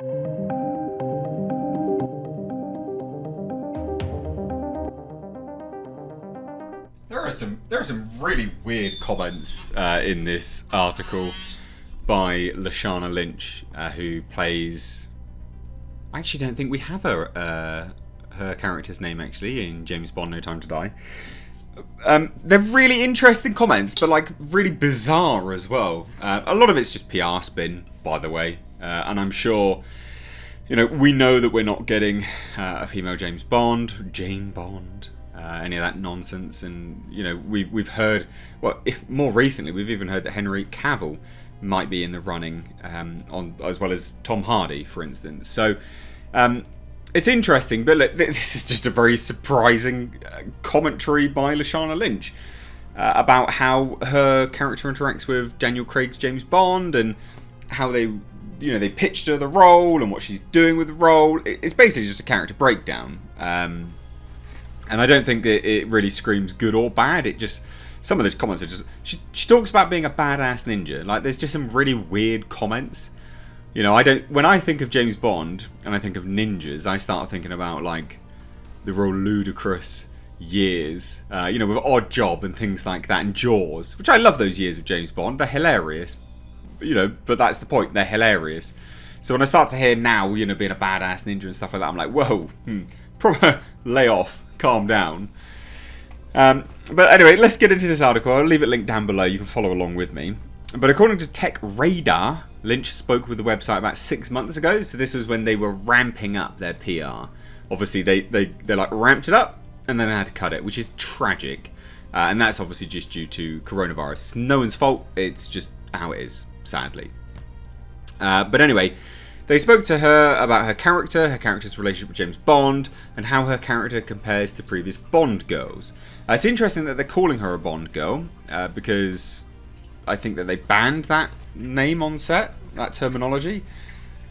There are some really weird comments in this article by Lashana Lynch, who plays. I actually don't think we have her character's name actually in James Bond: No Time to Die. They're really interesting comments, but like really bizarre as well. A lot of it's just PR spin, by the way, and I'm sure. We know that we're not getting a female James Bond, Jane Bond, any of that nonsense. And, we've heard, more recently, we've even heard that Henry Cavill might be in the running, as well as Tom Hardy, for instance. So, it's interesting, but look, this is just a very surprising commentary by Lashana Lynch about how her character interacts with Daniel Craig's James Bond and how they pitched her the role and what she's doing with the role. It's basically just a character breakdown. And I don't think that it really screams good or bad. It just, some of the comments are just, she talks about being a badass ninja. Like, there's just some really weird comments. When I think of James Bond and I think of ninjas, I start thinking about, like, the real ludicrous years, with Odd Job and things like that, and Jaws, which I love those years of James Bond. They're hilarious. But that's the point. They're hilarious. So when I start to hear now, being a badass ninja and stuff like that, I'm like, whoa, probably lay off, calm down. But anyway, let's get into this article. I'll leave it linked down below. You can follow along with me. But according to Tech Radar, Lynch spoke with the website about 6 months ago. So this was when they were ramping up their PR. Obviously, they like ramped it up and then they had to cut it, which is tragic. And that's obviously just due to coronavirus. It's no one's fault. It's just how it is. Sadly. But anyway, they spoke to her about her character's relationship with James Bond, and how her character compares to previous Bond girls. It's interesting that they're calling her a Bond girl, because I think that they banned that name on set, that terminology.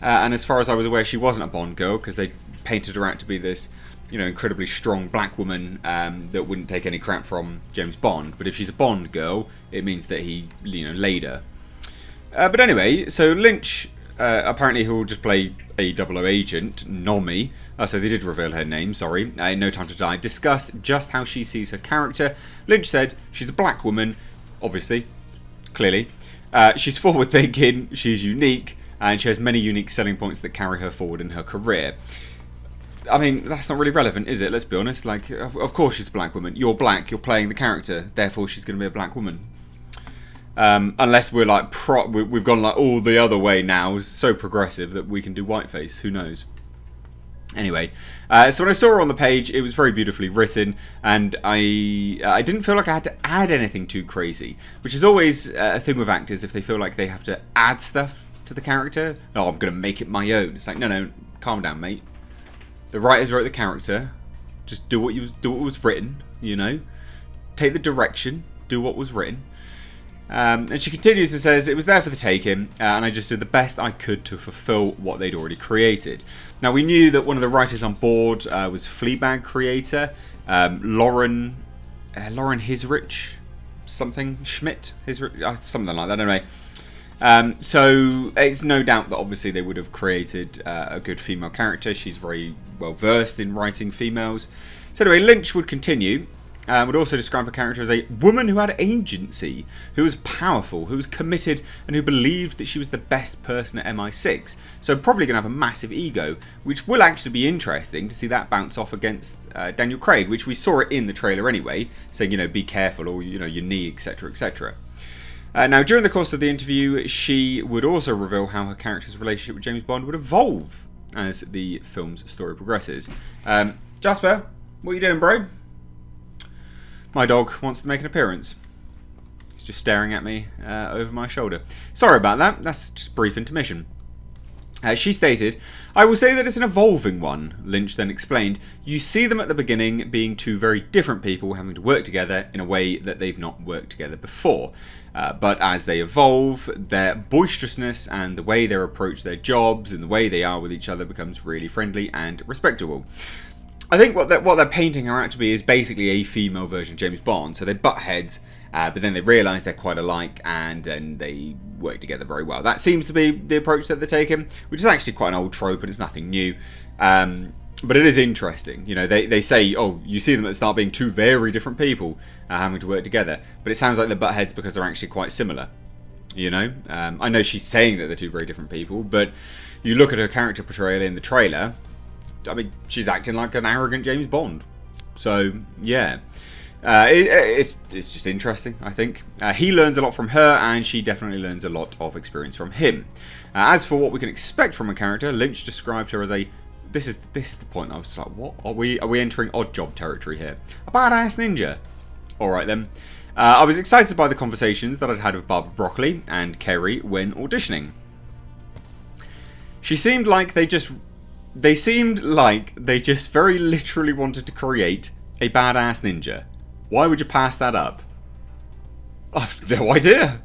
And as far as I was aware, she wasn't a Bond girl, because they painted her out to be this, incredibly strong black woman that wouldn't take any crap from James Bond. But if she's a Bond girl, it means that he, laid her. But anyway, so Lynch, apparently who will just play a 00 agent, Nomi, so they did reveal her name, sorry, in No Time to Die, discussed just how she sees her character. Lynch said she's a black woman, obviously, clearly. She's forward thinking, she's unique, and she has many unique selling points that carry her forward in her career. I mean, that's not really relevant, is it? Let's be honest. Like, of course she's a black woman. You're black, you're playing the character, therefore she's going to be a black woman. Unless we're like we've gone like all the other way now, it's so progressive that we can do whiteface. Who knows? Anyway, so when I saw her on the page, it was very beautifully written, and I didn't feel like I had to add anything too crazy, which is always a thing with actors. If they feel like they have to add stuff to the character, no, I'm going to make it my own. It's like, no, calm down, mate. The writers wrote the character. Just do what was written. Take the direction. Do what was written. And she continues and says, it was there for the taking, and I just did the best I could to fulfill what they'd already created. Now, we knew that one of the writers on board was Fleabag creator, Lauren Hisrich, something like that, anyway. So it's no doubt that obviously they would have created a good female character. She's very well versed in writing females. So anyway, Lynch would continue. Would also describe her character as a woman who had agency, who was powerful, who was committed, and who believed that she was the best person at MI6. So probably going to have a massive ego, which will actually be interesting to see that bounce off against Daniel Craig, which we saw it in the trailer anyway, saying, be careful, or, your knee, etc., etc. Now, during the course of the interview, she would also reveal how her character's relationship with James Bond would evolve as the film's story progresses. Jasper, what are you doing, bro? My dog wants to make an appearance. He's just staring at me over my shoulder. Sorry about that. That's just a brief intermission. She stated, I will say that it's an evolving one. Lynch then explained, you see them at the beginning being two very different people having to work together in a way that they've not worked together before. But as they evolve, their boisterousness and the way they approach their jobs and the way they are with each other becomes really friendly and respectable. I think what they're painting her out to be is basically a female version of James Bond. So they butt heads but then they realise they're quite alike, and then they work together very well. That seems to be the approach that they're taking, which is actually quite an old trope, and it's nothing new. But it is interesting. You know, they say, oh, you see them at the start being two very different people having to work together, but it sounds like they're butt heads because they're actually quite similar. You know, I know she's saying that they're two very different people, but you look at her character portrayal in the trailer, I mean, she's acting like an arrogant James Bond. So, yeah. It's just interesting, I think. He learns a lot from her, and she definitely learns a lot of experience from him. As for what we can expect from a character, Lynch described her as a... This is the point. I was like, what? Are we entering odd job territory here? A badass ninja. Alright then. I was excited by the conversations that I'd had with Barbara Broccoli and Kerry when auditioning. She seemed like they just very literally wanted to create a badass ninja. Why would you pass that up? I've no idea.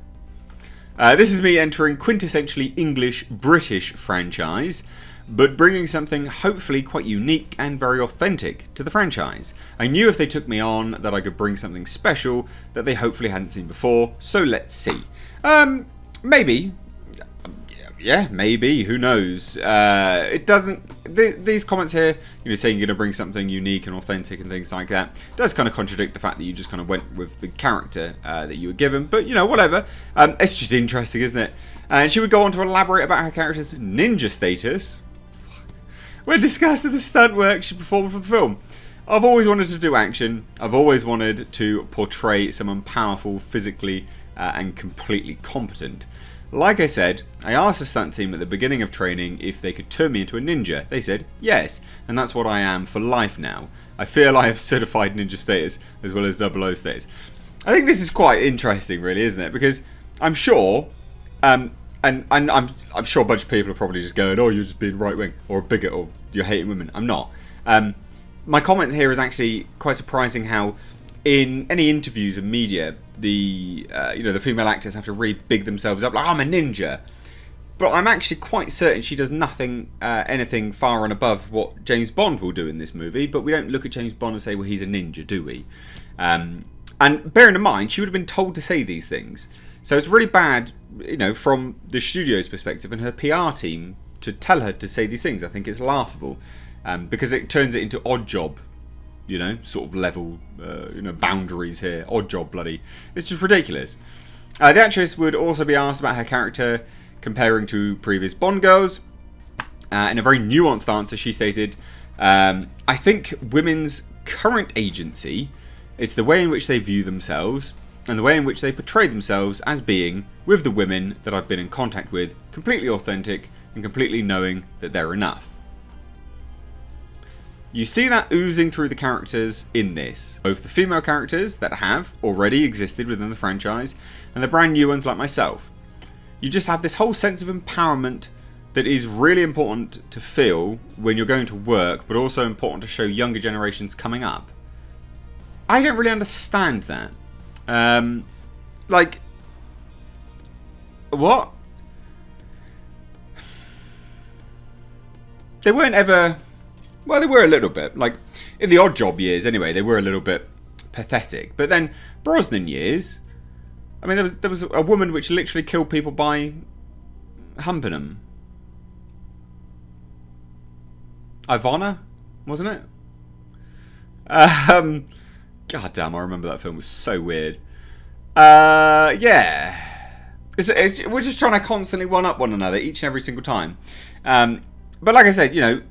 This is me entering quintessentially English-British franchise, but bringing something hopefully quite unique and very authentic to the franchise. I knew if they took me on that I could bring something special that they hopefully hadn't seen before, so let's see. Maybe. Yeah, maybe. Who knows? It doesn't... These comments here, you know, saying you're going to bring something unique and authentic and things like that, does kind of contradict the fact that you just kind of went with the character that you were given. But, you know, whatever. It's just interesting, isn't it? And she would go on to elaborate about her character's ninja status when discussing the stunt work she performed for the film. I've always wanted to do action. I've always wanted to portray someone powerful, physically, and completely competent. Like I said, I asked the stunt team at the beginning of training if they could turn me into a ninja. They said yes, and that's what I am for life now. I feel I have certified ninja status as well as 00 status. I think this is quite interesting, really, isn't it? Because I'm sure, and I'm sure a bunch of people are probably just going, "Oh, you're just being right wing or a bigot or you're hating women." I'm not. My comment here is actually quite surprising how, in any interviews and media, the female actors have to really big themselves up, like, I'm a ninja. But I'm actually quite certain she does nothing, anything far and above what James Bond will do in this movie. But we don't look at James Bond and say, well, he's a ninja, do we? And bearing in mind, she would have been told to say these things. So it's really bad, you know, from the studio's perspective and her PR team to tell her to say these things. I think it's laughable because it turns it into odd job, you know, sort of level, boundaries here. Odd job, bloody. It's just ridiculous. The actress would also be asked about her character comparing to previous Bond girls. In a very nuanced answer, she stated, I think women's current agency is the way in which they view themselves and the way in which they portray themselves as being, with the women that I've been in contact with, completely authentic and completely knowing that they're enough. You see that oozing through the characters in this. Both the female characters that have already existed within the franchise and the brand new ones like myself. You just have this whole sense of empowerment that is really important to feel when you're going to work, but also important to show younger generations coming up. I don't really understand that. Like, what? They weren't ever... Well, they were a little bit. Like, in the Odd Job years, anyway, they were a little bit pathetic. But then, Brosnan years... I mean, there was a woman which literally killed people by humping them. Ivana, wasn't it? God damn, I remember that film. It was so weird. Yeah. We're just trying to constantly one-up one another each and every single time. But like I said, you know,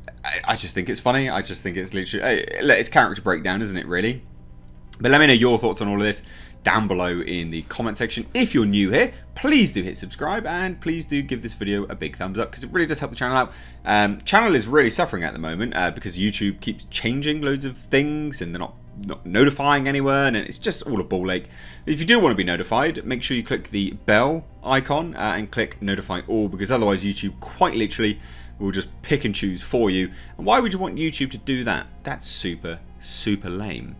I just think it's funny. I just think it's literally... It's character breakdown, isn't it, really? But let me know your thoughts on all of this down below in the comment section. If you're new here, please do hit subscribe and please do give this video a big thumbs up because it really does help the channel out. Channel is really suffering at the moment because YouTube keeps changing loads of things and they're not notifying anyone, and it's just all a ball ache. If you do want to be notified, make sure you click the bell icon and click notify all, because otherwise YouTube quite literally will just pick and choose for you. And why would you want YouTube to do that? That's super, super lame.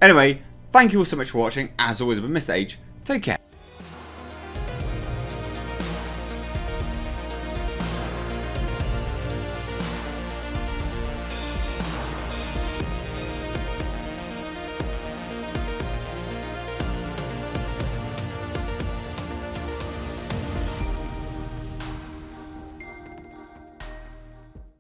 Anyway, thank you all so much for watching. As always, I've been Mr. H. Take care.